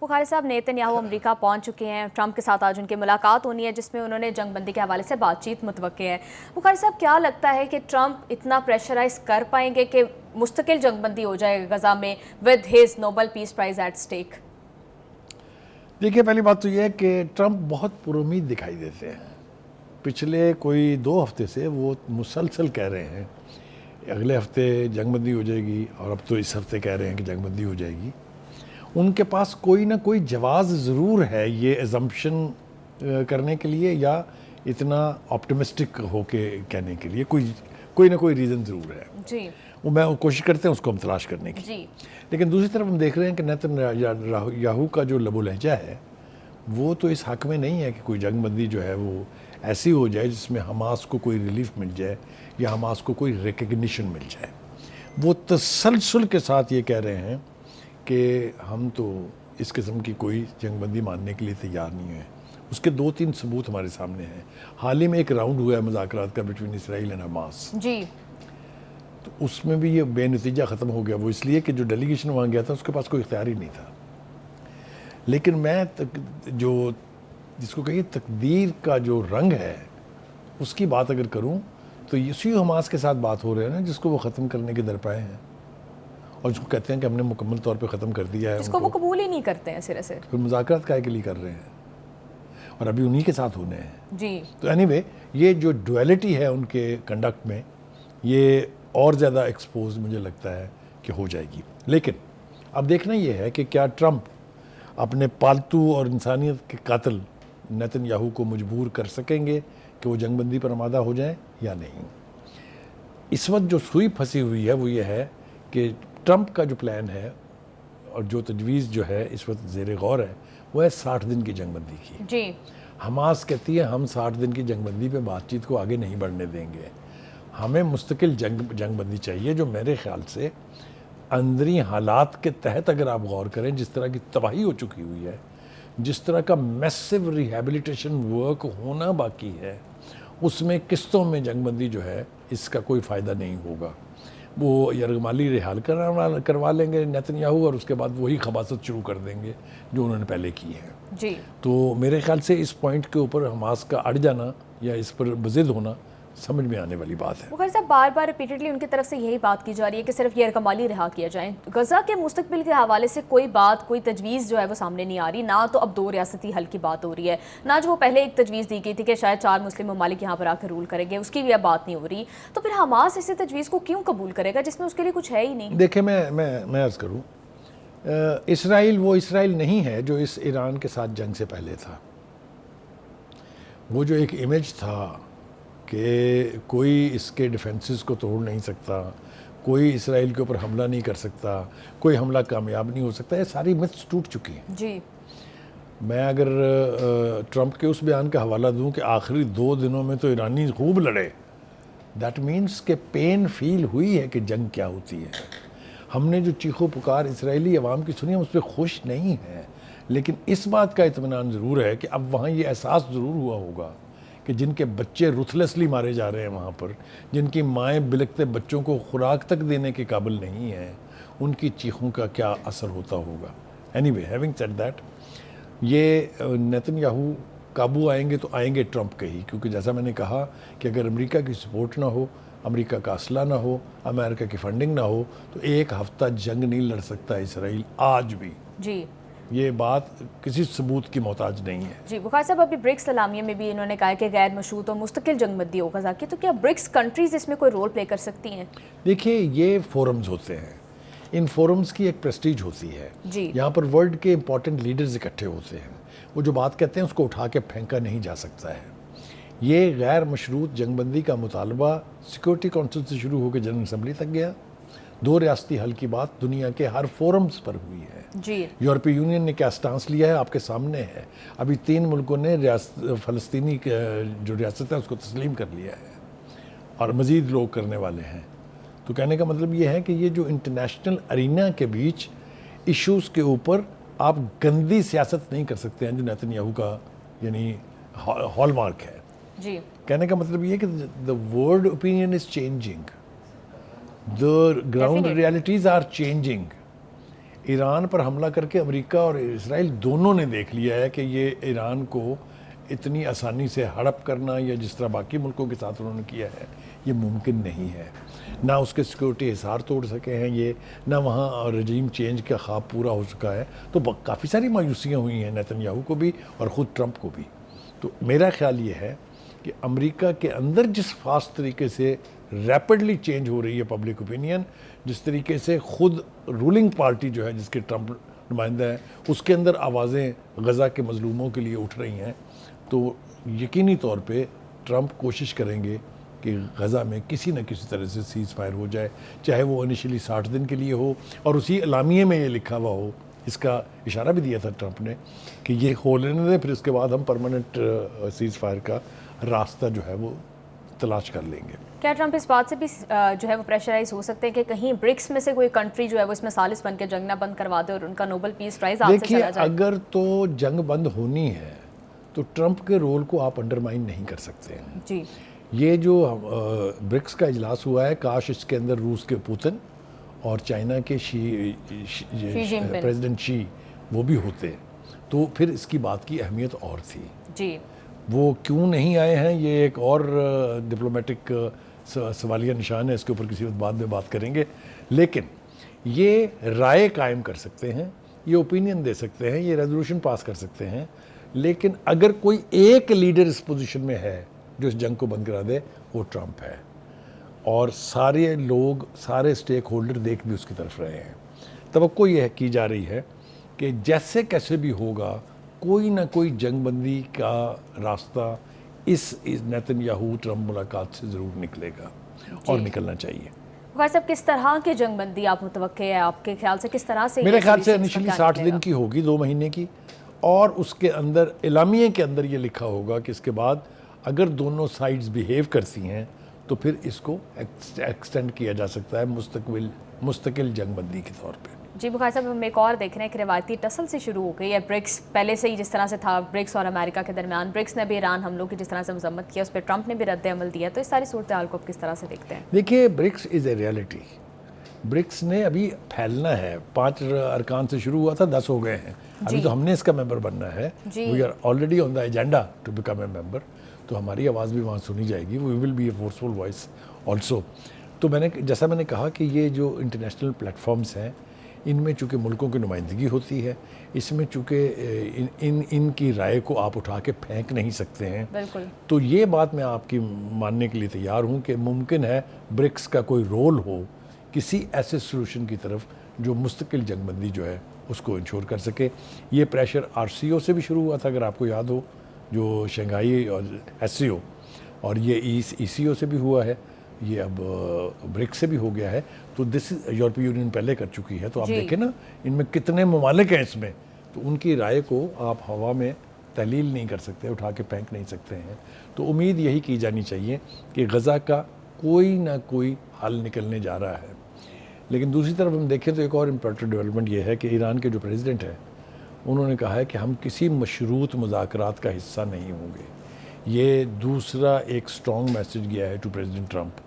بخاری صاحب، نیتن یاہو امریکہ پہنچ چکے ہیں. ٹرمپ کے ساتھ آج ان کی ملاقات ہونی ہے جس میں انہوں نے جنگ بندی کے حوالے سے بات چیت متوقع ہے. بخاری صاحب، کیا لگتا ہے کہ ٹرمپ اتنا پریشرائز کر پائیں گے کہ مستقل جنگ بندی ہو جائے غزہ میں with his Nobel peace prize at stake? دیکھیے، پہلی بات تو یہ ہے کہ ٹرمپ بہت پر امید دکھائی دیتے ہیں. پچھلے کوئی 2 ہفتے سے وہ مسلسل کہہ رہے ہیں اگلے ہفتے جنگ بندی ہو جائے گی، اور اب تو اس ہفتے کہہ رہے ہیں کہ جنگ بندی ہو جائے گی. ان کے پاس کوئی نہ کوئی جواز ضرور ہے یہ ایزمپشن کرنے کے لیے، یا اتنا آپٹمسٹک ہو کے کہنے کے لیے کوئی نہ کوئی ریزن ضرور ہے. جی، میں کوشش کرتے ہیں اس کو ہم تلاش کرنے کی. جی، لیکن دوسری طرف ہم دیکھ رہے ہیں کہ نیتن یاہو کا جو لب و لہجہ ہے وہ تو اس حق میں نہیں ہے کہ کوئی جنگ بندی جو ہے وہ ایسی ہو جائے جس میں حماس کو کوئی ریلیف مل جائے یا حماس کو کوئی ریکگنیشن مل جائے. وہ تسلسل کے ساتھ یہ کہہ رہے ہیں کہ ہم تو اس قسم کی کوئی جنگ بندی ماننے کے لیے تیار نہیں ہیں. اس کے 2-3 ثبوت ہمارے سامنے ہیں. حال ہی میں ایک راؤنڈ ہوا ہے مذاکرات کا بٹوین اسرائیل اینڈ حماس. جی، تو اس میں بھی یہ بے نتیجہ ختم ہو گیا. وہ اس لیے کہ جو ڈیلیگیشن وہاں گیا تھا اس کے پاس کوئی اختیار ہی نہیں تھا. لیکن میں جس کو کہیے تقدیر کا جو رنگ ہے اس کی بات اگر کروں تو اسی حماس کے ساتھ بات ہو رہے ہیں نا جس کو وہ ختم کرنے کے درپائے ہیں، اور جس کو کہتے ہیں کہ ہم نے مکمل طور پہ ختم کر دیا ہے. جس کو وہ قبول ہی نہیں کرتے ہیں سرے سے. پھر مذاکرات کائے کے لیے کر رہے ہیں، اور ابھی انہی کے ساتھ ہونے ہیں. جی، تو اینی وے، یہ جو ڈویلٹی ہے ان کے کنڈکٹ میں یہ اور زیادہ ایکسپوز مجھے لگتا ہے کہ ہو جائے گی. لیکن اب دیکھنا یہ ہے کہ کیا ٹرمپ اپنے پالتو اور انسانیت کے قاتل نیتن یاہو کو مجبور کر سکیں گے کہ وہ جنگ بندی پر آمادہ ہو جائیں یا نہیں. اس وقت جو سوئی پھنسی ہوئی ہے وہ یہ ہے کہ ٹرمپ کا جو پلان ہے اور جو تجویز جو ہے اس وقت زیر غور ہے وہ ہے 60 دن کی جنگ بندی کی. جی، حماس کہتی ہے ہم 60 دن کی جنگ بندی پہ بات چیت کو آگے نہیں بڑھنے دیں گے. ہمیں مستقل جنگ بندی چاہیے جو میرے خیال سے اندری حالات کے تحت، اگر آپ غور کریں جس طرح کی تباہی ہو چکی ہوئی ہے، جس طرح کا میسو ریہیبلیٹیشن ورک ہونا باقی ہے، اس میں قسطوں میں جنگ بندی جو ہے اس کا کوئی فائدہ نہیں ہوگا. وہ یرغمالی رحال کروا لیں گے نیتن یاہو، اور اس کے بعد وہی خباثت شروع کر دیں گے جو انہوں نے پہلے کی ہے. جی. تو میرے خیال سے اس پوائنٹ کے اوپر حماس کا اڑ جانا یا اس پر بضد ہونا سمجھ میں آنے والی بات ہے. بخاری صاحب، بار بار ریپیٹڈلی ان کی طرف سے یہی بات کی جا رہی ہے کہ صرف یرغمالی رہا کیا جائیں. غزہ کے مستقبل کے حوالے سے کوئی بات، کوئی تجویز جو ہے وہ سامنے نہیں آ رہی. نہ تو اب 2 ریاستی حل کی بات ہو رہی ہے، نہ جو وہ پہلے ایک تجویز دی گئی تھی کہ شاید 4 مسلم ممالک یہاں پر آ کے رول کریں گے، اس کی بھی اب بات نہیں ہو رہی. تو پھر حماس اسی تجویز کو کیوں قبول کرے گا جس میں اس کے لیے کچھ ہے ہی نہیں؟ دیکھیں، میں عرض کروں، اسرائیل وہ اسرائیل نہیں ہے جو اس ایران کے ساتھ جنگ سے پہلے تھا. وہ جو ایک امیج تھا کہ کوئی اس کے ڈیفنسز کو توڑ نہیں سکتا، کوئی اسرائیل کے اوپر حملہ نہیں کر سکتا، کوئی حملہ کامیاب نہیں ہو سکتا، یہ ساری متس ٹوٹ چکی ہیں. جی. میں اگر ٹرمپ کے اس بیان کا حوالہ دوں کہ آخری 2 دنوں میں تو ایرانی خوب لڑے، دیٹ مینس کہ پین فیل ہوئی ہے کہ جنگ کیا ہوتی ہے. ہم نے جو چیخ و پکار اسرائیلی عوام کی سنی ہم اس پہ خوش نہیں ہیں، لیکن اس بات کا اطمینان ضرور ہے کہ اب وہاں یہ احساس ضرور ہوا ہوگا کہ جن کے بچے رuthlessly مارے جا رہے ہیں وہاں پر، جن کی مائیں بلکتے بچوں کو خوراک تک دینے کے قابل نہیں ہیں، ان کی چیخوں کا کیا اثر ہوتا ہوگا. Any way, having said that, یہ نیتن یاہو قابو آئیں گے تو آئیں گے ٹرمپ کے ہی، کیونکہ جیسا میں نے کہا کہ اگر امریکہ کی سپورٹ نہ ہو، امریکہ کا اسلحہ نہ ہو، امریکہ کی فنڈنگ نہ ہو تو 1 ہفتہ جنگ نہیں لڑ سکتا اسرائیل آج بھی. جی. یہ بات کسی ثبوت کی محتاج نہیں ہے. جی. بخاری صاحب، ابھی برکس اعلامیہ میں بھی انہوں نے کہا کہ غیر مشروط اور مستقل جنگ بندی ہو غزہ کی، تو کیا برکس کنٹریز اس میں کوئی رول پلے کر سکتی ہیں؟ دیکھیے، یہ فورمز ہوتے ہیں، ان فورمز کی ایک پریسٹیج ہوتی ہے. جی. یہاں پر ورلڈ کے امپورٹنٹ لیڈرز اکٹھے ہوتے ہیں. وہ جو بات کہتے ہیں اس کو اٹھا کے پھینکا نہیں جا سکتا ہے. یہ غیر مشروط جنگ بندی کا مطالبہ سیکورٹی کونسل سے شروع ہو کے جنرل اسمبلی تک گیا. 2 ریاستی حل کی بات دنیا کے ہر فورمز پر ہوئی ہے. جی. یورپی یونین نے کیا سٹانس لیا ہے آپ کے سامنے ہے. ابھی 3 ملکوں نے فلسطینی جو ریاست ہے اس کو تسلیم کر لیا ہے، اور مزید لوگ کرنے والے ہیں. تو کہنے کا مطلب یہ ہے کہ یہ جو انٹرنیشنل ارینا کے بیچ ایشوز کے اوپر آپ گندی سیاست نہیں کر سکتے ہیں، جو نیتن یاہو کا یعنی ہال مارک ہے. جی. کہنے کا مطلب یہ ہے کہ the world opinion is changing, the ground realities are changing. Iran پر حملہ کر کے امریکہ اور اسرائیل دونوں نے دیکھ لیا ہے کہ یہ ایران کو اتنی آسانی سے ہڑپ کرنا یا جس طرح باقی ملکوں کے ساتھ انہوں نے کیا ہے یہ ممکن نہیں ہے. نہ اس کے سیکورٹی حصار توڑ سکے ہیں یہ, نہ وہاں رجیم چینج کا خواب پورا ہو چکا ہے. تو کافی ساری مایوسیاں ہوئی ہیں نیتن یاہو کو بھی اور خود ٹرمپ کو بھی. تو میرا خیال یہ ہے کہ امریکہ کے اندر جس فاسٹ طریقے سے ریپڈلی چینج ہو رہی ہے پبلک اوپینین, جس طریقے سے خود رولنگ پارٹی جو ہے جس کے ٹرمپ نمائندہ ہیں اس کے اندر آوازیں غزہ کے مظلوموں کے لیے اٹھ رہی ہیں, تو یقینی طور پہ ٹرمپ کوشش کریں گے کہ غزہ میں کسی نہ کسی طرح سے سیز فائر ہو جائے, چاہے وہ انیشلی 60 دن کے لیے ہو. اور اسی اعلامیے میں یہ لکھا ہوا ہو, اس کا اشارہ بھی دیا تھا ٹرمپ نے کہ یہ ہو لینے دیں, پھر اس کے بعد ہم پرماننٹ سیز فائر کا راستہ جو ہے وہ تلاش کر لیں گے. کیا ٹرمپ اس بات سے بھی جو ہے وہ پریشرائز ہو سکتے ہیں کہ کہیں برکس میں سے کوئی کنٹری جو ہے وہ اس میں ثالث بن کے جنگ نہ بند کروا دے اور ان کا نوبل پیس پرائز آپ سے چلا جائے؟ اگر تو جنگ بند ہونی ہے تو ٹرمپ کے رول کو آپ انڈرمائن نہیں کر سکتے ہیں. جی, یہ جو برکس کا اجلاس ہوا ہے, کاش اس کے اندر روس کے پوتن اور چائنا کے پریزیڈنٹ شی وہ بھی ہوتے تو پھر اس کی بات کی اہمیت اور تھی. جی, وہ کیوں نہیں آئے ہیں یہ ایک اور ڈپلومیٹک سوالیہ نشان ہے, اس کے اوپر کسی وقت بعد میں بات کریں گے. لیکن یہ رائے قائم کر سکتے ہیں, یہ اوپینین دے سکتے ہیں, یہ ریزولوشن پاس کر سکتے ہیں. لیکن اگر کوئی ایک لیڈر اس پوزیشن میں ہے جو اس جنگ کو بند کرا دے, وہ ٹرمپ ہے. اور سارے لوگ, سارے سٹیک ہولڈر دیکھ بھی اس کی طرف رہے ہیں. توقع یہ کی جا رہی ہے کہ جیسے کیسے بھی ہوگا کوئی نہ کوئی جنگ بندی کا راستہ اس نیتن یاہو ٹرمپ ملاقات سے ضرور نکلے گا اور نکلنا چاہیے. بھائی صاحب, کس طرح کی جنگ بندی آپ متوقع ہے؟ آپ کے خیال سے کس طرح سے؟ میرے خیال سے انیشلی 60 دن کی ہوگی, 2 مہینے کی, اور اس کے اندر اعلامیے کے اندر یہ لکھا ہوگا کہ اس کے بعد اگر دونوں سائڈز بیہیو کرتی ہیں تو پھر اس کو ایکسٹینڈ کیا جا سکتا ہے مستقل جنگ بندی کے طور پہ. جی بخاری صاحب, ہم ایک اور دیکھ رہے ہیں کہ روایتی ٹسل سے شروع ہو گئی ہے. برکس پہلے سے ہی جس طرح سے تھا, برکس اور امریکہ کے درمیان, برکس نے بھی ایران حملوں کی جس طرح سے مذمت کیا, اس پہ ٹرمپ نے بھی رد عمل دیا. تو اس ساری صورتحال کو آپ کس طرح سے دیکھتے ہیں؟ دیکھیے, BRICS is a reality. BRICS نے ابھی پھیلنا ہے, 5 ارکان سے شروع ہوا تھا, 10 ہو گئے ہیں. ابھی تو ہم نے اس کا ممبر بننا ہے. We are already on the agenda to become a member. تو ہماری آواز بھی وہاں سنی جائے گی. We will be a forceful voice also. تو جیسا میں نے کہا کہ یہ جو انٹرنیشنل پلیٹ فارمز ہیں, ان میں چونکہ ملکوں کی نمائندگی ہوتی ہے, اس میں چونکہ ان کی رائے کو آپ اٹھا کے پھینک نہیں سکتے ہیں. بالکل. تو یہ بات میں آپ کی ماننے کے لیے تیار ہوں کہ ممکن ہے برکس کا کوئی رول ہو کسی ایسے سلوشن کی طرف جو مستقل جنگ بندی جو ہے اس کو انشور کر سکے. یہ پریشر RCO سے بھی شروع ہوا تھا, اگر آپ کو یاد ہو, جو شنگھائی اور SCO, اور یہ ECO سے بھی ہوا ہے, یہ اب برکس سے بھی ہو گیا ہے. تو یورپی یونین پہلے کر چکی ہے. تو آپ دیکھیں نا ان میں کتنے ممالک ہیں اس میں, تو ان کی رائے کو آپ ہوا میں تحلیل نہیں کر سکتے, اٹھا کے پھینک نہیں سکتے ہیں. تو امید یہی کی جانی چاہیے کہ غزہ کا کوئی نہ کوئی حل نکلنے جا رہا ہے. لیکن دوسری طرف ہم دیکھیں تو ایک اور امپورٹنٹ ڈیولپمنٹ یہ ہے کہ ایران کے جو پریزیڈنٹ ہیں انہوں نے کہا ہے کہ ہم کسی مشروط مذاکرات کا حصہ نہیں ہوں گے. یہ دوسرا ایک سٹرونگ میسج گیا ہے ٹو پریزیڈنٹ ٹرمپ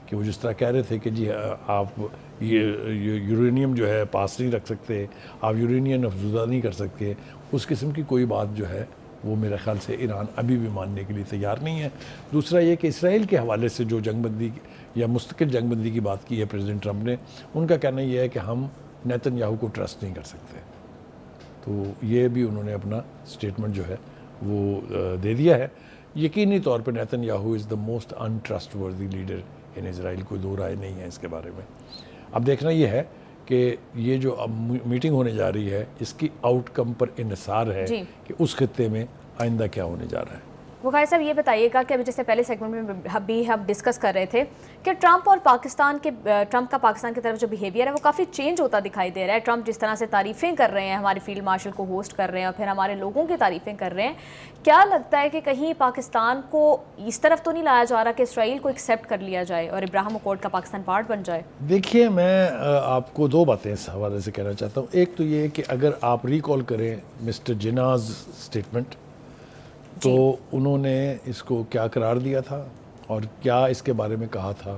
کہ وہ جس طرح کہہ رہے تھے کہ جی آپ یہ یورینیم جو ہے پاس نہیں رکھ سکتے, آپ یورینیم افزودہ نہیں کر سکتے, اس قسم کی کوئی بات جو ہے وہ میرے خیال سے ایران ابھی بھی ماننے کے لیے تیار نہیں ہے. دوسرا یہ کہ اسرائیل کے حوالے سے جو جنگ بندی یا مستقل جنگ بندی کی بات کی ہے پریزیڈنٹ ٹرمپ نے, ان کا کہنا یہ ہے کہ ہم نیتن یاہو کو ٹرسٹ نہیں کر سکتے. تو یہ بھی انہوں نے اپنا سٹیٹمنٹ جو ہے وہ دے دیا ہے. یقینی طور پہ Netanyahu is the most interest worthy leader in Israel, کوئی دو رائے نہیں ہے اس کے بارے میں. اب دیکھنا یہ ہے کہ یہ جو اب میٹنگ ہونے جا رہی ہے اس کی آؤٹ کم پر انحصار ہے کہ اس خطے میں آئندہ کیا ہونے جا رہا ہے. بخاری صاحب, یہ بتائیے گا کہ ابھی جیسے پہلے سیگمنٹ میں بھی ہم ڈسکس کر رہے تھے کہ ٹرمپ کا پاکستان کی طرف جو بیہیویئر ہے وہ کافی چینج ہوتا دکھائی دے رہا ہے. ٹرمپ جس طرح سے تعریفیں کر رہے ہیں, ہمارے فیلڈ مارشل کو ہوسٹ کر رہے ہیں اور پھر ہمارے لوگوں کی تعریفیں کر رہے ہیں, کیا لگتا ہے کہ کہیں پاکستان کو اس طرف تو نہیں لایا جا رہا کہ اسرائیل کو ایکسیپٹ کر لیا جائے اور ابراہیم اکارڈ کا پاکستان پارٹ بن جائے؟ دیکھیے, میں آپ کو 2 باتیں اس حوالے سے کہنا چاہتا ہوں. ایک تو یہ کہ اگر آپ ریکال کریں مسٹر جناز سٹیٹمنٹ, تو انہوں نے اس کو کیا قرار دیا تھا اور کیا اس کے بارے میں کہا تھا,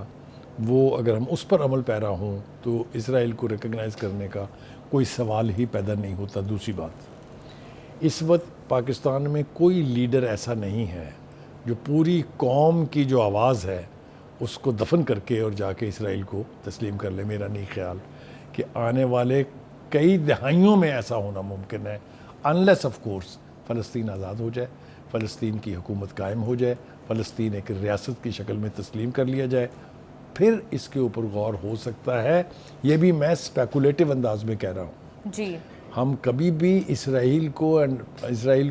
وہ اگر ہم اس پر عمل پیرا ہوں تو اسرائیل کو ریکگنائز کرنے کا کوئی سوال ہی پیدا نہیں ہوتا. دوسری بات، اس وقت پاکستان میں کوئی لیڈر ایسا نہیں ہے جو پوری قوم کی جو آواز ہے اس کو دفن کر کے اور جا کے اسرائیل کو تسلیم کر لے. میرا نہیں خیال کہ آنے والے کئی دہائیوں میں ایسا ہونا ممکن ہے، انلیس آف کورس فلسطین آزاد ہو جائے، فلسطین کی حکومت قائم ہو جائے، فلسطین ایک ریاست کی شکل میں تسلیم کر لیا جائے، پھر اس کے اوپر غور ہو سکتا ہے. یہ بھی میں اسپیکولیٹو انداز میں کہہ رہا ہوں. جی ہم کبھی بھی اسرائیل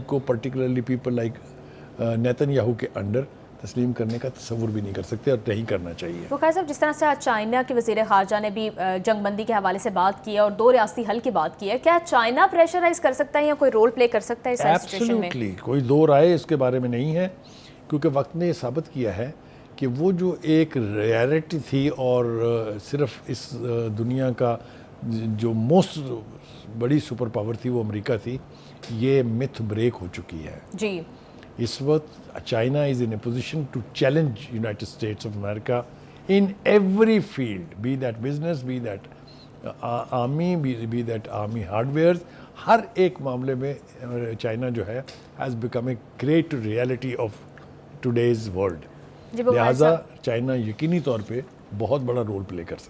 کو particularly people like Nitin Yahoo کے انڈر تسلیم کرنے کا تصور بھی نہیں کر سکتے اور نہیں کرنا چاہیے. وقار صاحب، جس طرح سے آج چائنا کے وزیر خارجہ نے بھی جنگ بندی کے حوالے سے بات کی ہے اور 2 ریاستی حل کی بات کی ہے، کیا چائنا پریشرائز کر سکتا ہے یا کوئی رول پلے کر سکتا ہے اس سچویشن میں؟ ایبسلیوٹلی کوئی دو رائے اس کے بارے میں نہیں ہے، کیونکہ وقت نے یہ ثابت کیا ہے کہ وہ جو ایک ریئلٹی تھی اور صرف اس دنیا کا جو موسٹ بڑی سپر پاور تھی وہ امریکہ تھی، یہ متھ بریک ہو چکی ہے. جی اس وقت China is in a position to challenge United States of America in every field, be that business, be that army, be that army hardwares. ہر ایک معاملے میں چائنا جو ہے has become a great reality of today's world. جی، بخاری لہٰذا صاحب China یقینی طور پہ بہت بڑا رول پلے کر سکتا ہے.